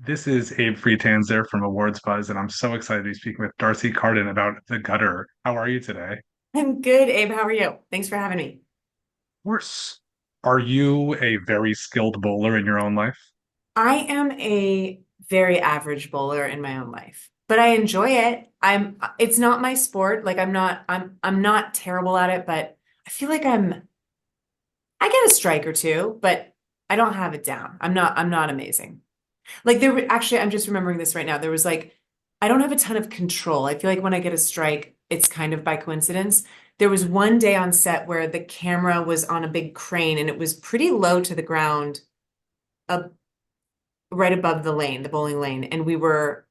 This is Abe Friedtanzer from Awards Buzz, and I'm so excited to be speaking with D'Arcy Carden about The Gutter. How are you today? I'm good, Abe. How are you? Thanks for having me. Worse. Are you a very skilled bowler in your own life? I am a very average bowler in my own life, but I enjoy it. It's not my sport. Like I'm not terrible at it, but I feel like I get a strike or two, but I don't have it down. I'm not amazing. Like actually, I'm just remembering this right now. There was like, I don't have a ton of control. I feel like when I get a strike, it's kind of by coincidence. There was one day on set where the camera was on a big crane and it was pretty low to the ground, up right above the lane, the bowling lane, and we were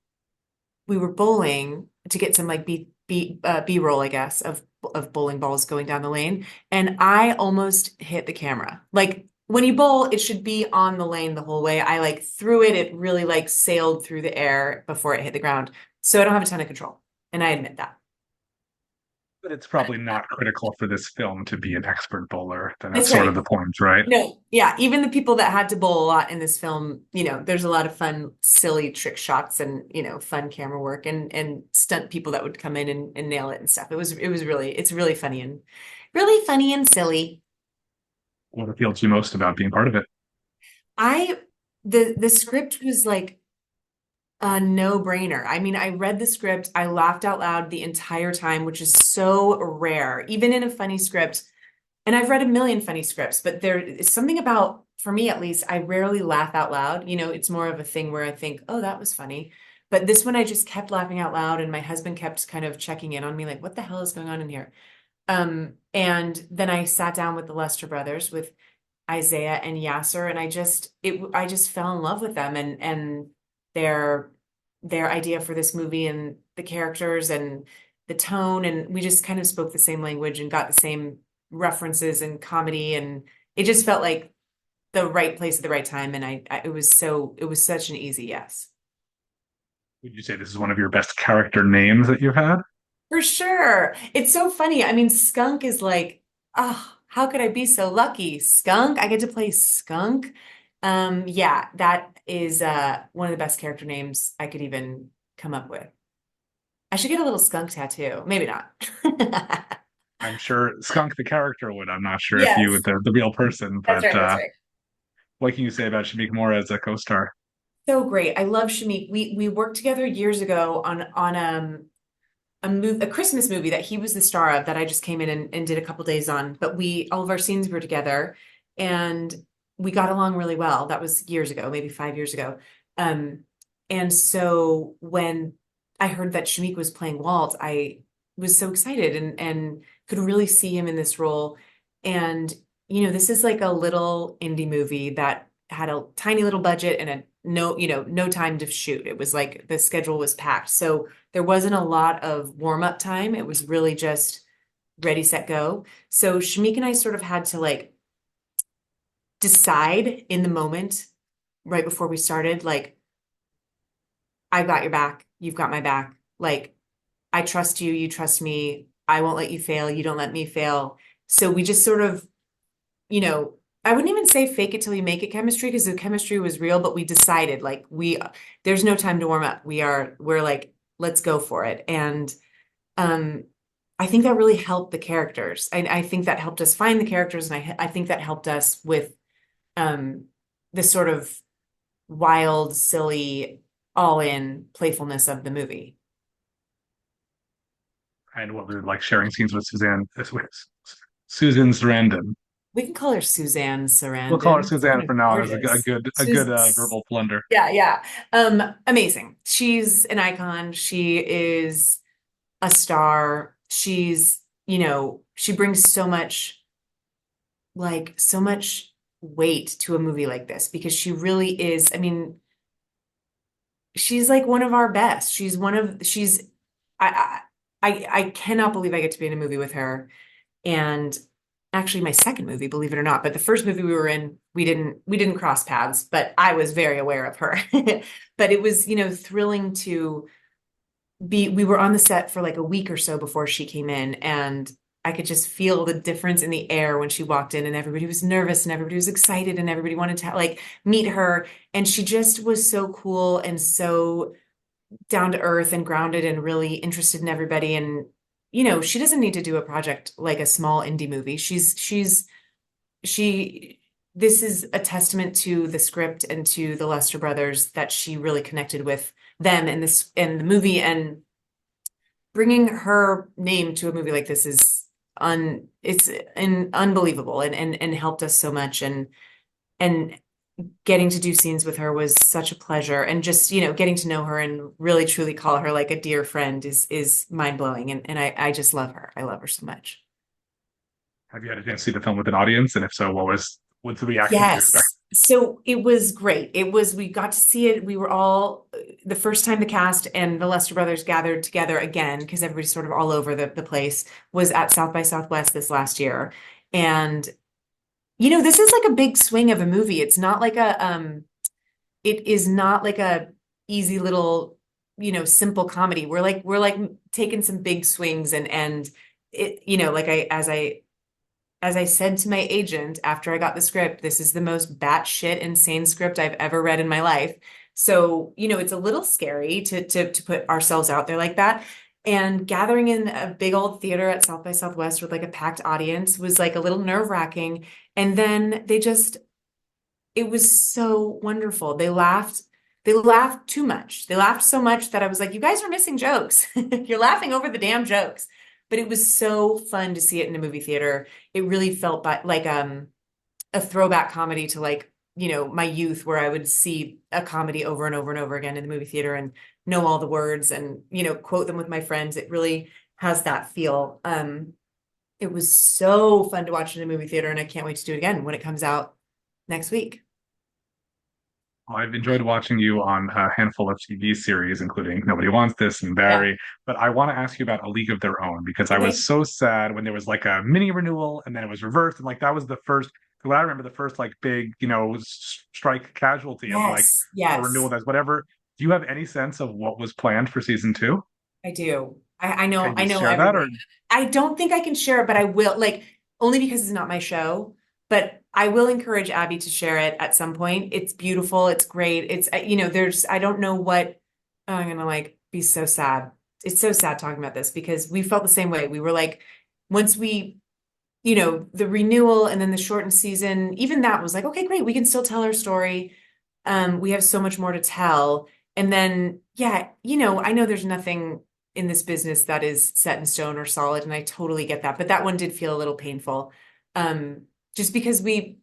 bowling to get some like B-roll, I guess, of bowling balls going down the lane, and I almost hit the camera. Like when you bowl, it should be on the lane the whole way. I like threw it, it really like sailed through the air before it hit the ground. So I don't have a ton of control, and I admit that. But it's probably not critical for this film to be an expert bowler. Then that's That's sort of right. the point, right? No, yeah, even the people that had to bowl a lot in this film, there's a lot of fun, silly trick shots and, fun camera work and stunt people that would come in and nail it and stuff. It's really funny and silly. What appealed to you most about being part of it? I the script was like a no-brainer. I mean, I read the script, I laughed out loud the entire time, which is so rare, even in a funny script. And I've read a million funny scripts, but there is something about, for me at least, I rarely laugh out loud. It's more of a thing where I think, oh, that was funny. But this one I just kept laughing out loud, and my husband kept kind of checking in on me, like, what the hell is going on in here? And then I sat down with the Lester brothers, with Isaiah and Yasser, and I just fell in love with them and their their idea for this movie and the characters and the tone, and we just kind of spoke the same language and got the same references and comedy, and it just felt like the right place at the right time, and it was such an easy yes. Would you say this is one of your best character names that you've had? For sure. It's so funny. I mean, Skunk is like, oh, how could I be so lucky? Skunk, I get to play Skunk. Yeah, that is one of the best character names I could even come up with. I should get a little skunk tattoo. Maybe not. I'm sure Skunk the character would. I'm not sure if you Yes, would the real person, that's but right. That's right. what can you say about Shamik Moore as a co-star? So great. I love Shamik. We worked together years ago on a Christmas movie that he was the star of that I just came in and did a couple days on. But we all of our scenes were together and we got along really well. That was years ago, maybe 5 years ago. Um, and so when I heard that Shamik was playing Walt, I was so excited and could really see him in this role. And this is like a little indie movie that had a tiny little budget and no time to shoot. It was like the schedule was packed. So there wasn't a lot of warm-up time. It was really just ready, set, go. So Shamik and I sort of had to like decide in the moment right before we started, like, I've got your back, you've got my back. Like, I trust you, you trust me. I won't let you fail, you don't let me fail. So we just sort of, I wouldn't even say fake it till you make it chemistry because the chemistry was real, but we decided like there's no time to warm up. We're like, let's go for it. And um, I think that really helped the characters. I think that helped us find the characters, and I think that helped us with um, this sort of wild, silly, all-in playfulness of the movie. And what was it like sharing scenes with with Susan Sarandon? We can call her Suzanne We'll call her Sarandon. Suzanne Kind for of now as gorgeous. a good verbal plunder. Yeah, yeah. Amazing. She's an icon. She is a star. She brings so much weight to a movie like this because she really is, I mean, she's like one of our best. I I cannot believe I get to be in a movie with her. And actually my second movie, believe it or not, but the first movie we were in, we didn't cross paths, but I was very aware of her. But it was, thrilling to we were on the set for like a week or so before she came in, and I could just feel the difference in the air when she walked in, and everybody was nervous and everybody was excited and everybody wanted to like meet her. And she just was so cool and so down to earth and grounded and really interested in everybody. And, she doesn't need to do a project like a small indie movie. She, this is a testament to the script and to the Lester brothers that she really connected with them in this, in the movie. And bringing her name to a movie like this is unbelievable and helped us so much. And getting to do scenes with her was such a pleasure. And just, getting to know her and really truly call her like a dear friend is mind blowing. And I just love her. I love her so much. Have you had a chance to see the film with an audience? And if so, what's the reaction that you expect? Yes. So it was great. We got to see it. We were all, the first time the cast and the Lester brothers gathered together again, because everybody's sort of all over the place, was at South by Southwest this last year. And, this is like a big swing of a movie. It is not like a easy little, simple comedy. We're like taking some big swings and it, like as I said to my agent after I got the script, this is the most batshit insane script I've ever read in my life. So, it's a little scary to put ourselves out there like that. And gathering in a big old theater at South by Southwest with like a packed audience was like a little nerve-wracking. And then it was so wonderful. They laughed too much. They laughed so much that I was like, you guys are missing jokes. You're laughing over the damn jokes. But it was so fun to see it in a movie theater. It really felt like a throwback comedy to like, my youth, where I would see a comedy over and over and over again in the movie theater and know all the words and, quote them with my friends. It really has that feel. It was so fun to watch in a movie theater, and I can't wait to do it again when it comes out next week. I've enjoyed watching you on a handful of TV series, including Nobody Wants This and Yeah. Barry. But I want to ask you about A League of Their Own because I was Okay. so sad when there was like a mini renewal and then it was reversed. And like that was the first, what I remember, the first like big, strike casualty of like Yes. a renewal Yes. that's whatever. Do you have any sense of what was planned for season two? I do. I know, Can I you know share that or everything. I don't think I can share it, but I will, like, only because it's not my show. But I will encourage Abby to share it at some point. It's beautiful. It's great. I don't know what, oh, I'm gonna like be so sad. It's so sad talking about this because we felt the same way. We were like, once we, the renewal and then the shortened season, even that was like, okay, great. We can still tell our story. We have so much more to tell. And then, yeah, I know there's nothing in this business that is set in stone or solid, and I totally get that. But that one did feel a little painful. Um, just because the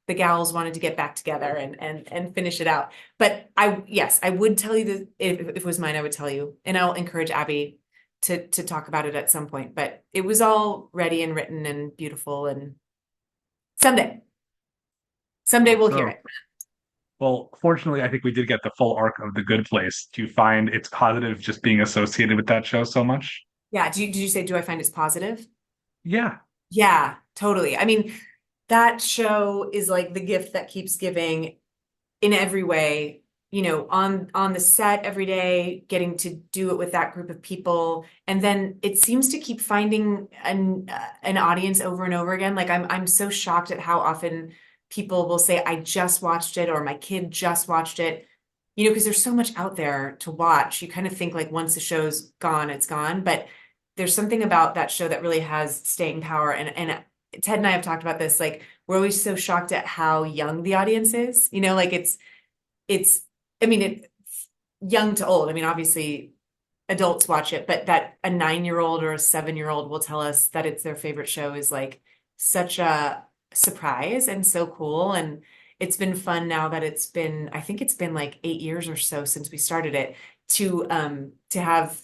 gals wanted to get back together and finish it out. But yes, I would tell you that if it was mine, I would tell you. And I'll encourage Abby to talk about it at some point. But it was all ready and written and beautiful, and someday, someday hope we'll hear so? it. Well, fortunately, I think we did get the full arc of The Good Place. Do you find it's positive just being associated with that show so much? Yeah. Did you say, do I find it's positive? Yeah. Yeah, totally. I mean, that show is like the gift that keeps giving in every way, on the set every day, getting to do it with that group of people. And then it seems to keep finding an audience over and over again. Like I'm so shocked at how often people will say, I just watched it, or my kid just watched it. Because there's so much out there to watch. You kind of think like once the show's gone, it's gone. But there's something about that show that really has staying power. And Ted and I have talked about this. Like we're always so shocked at how young the audience is. Like it's I mean it young to old. I mean, obviously adults watch it, but that a 9-year-old or a 7-year-old will tell us that it's their favorite show is like such a surprise and so cool. And it's been fun now that I think it's been like 8 years or so since we started it to have,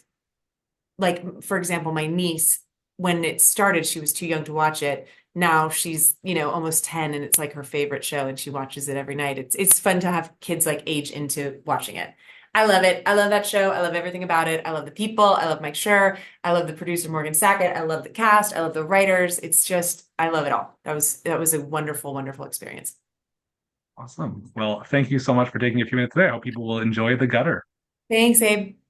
like, for example, my niece, when it started, she was too young to watch it. Now she's, almost 10 and it's like her favorite show and she watches it every night. It's fun to have kids like age into watching it. I love it. I love that show. I love everything about it. I love the people. I love Mike Schur. I love the producer Morgan Sackett. I love the cast. I love the writers. It's just, I love it all. That was a wonderful, wonderful experience. Awesome. Well, thank you so much for taking a few minutes today. I hope people will enjoy The Gutter. Thanks, Abe.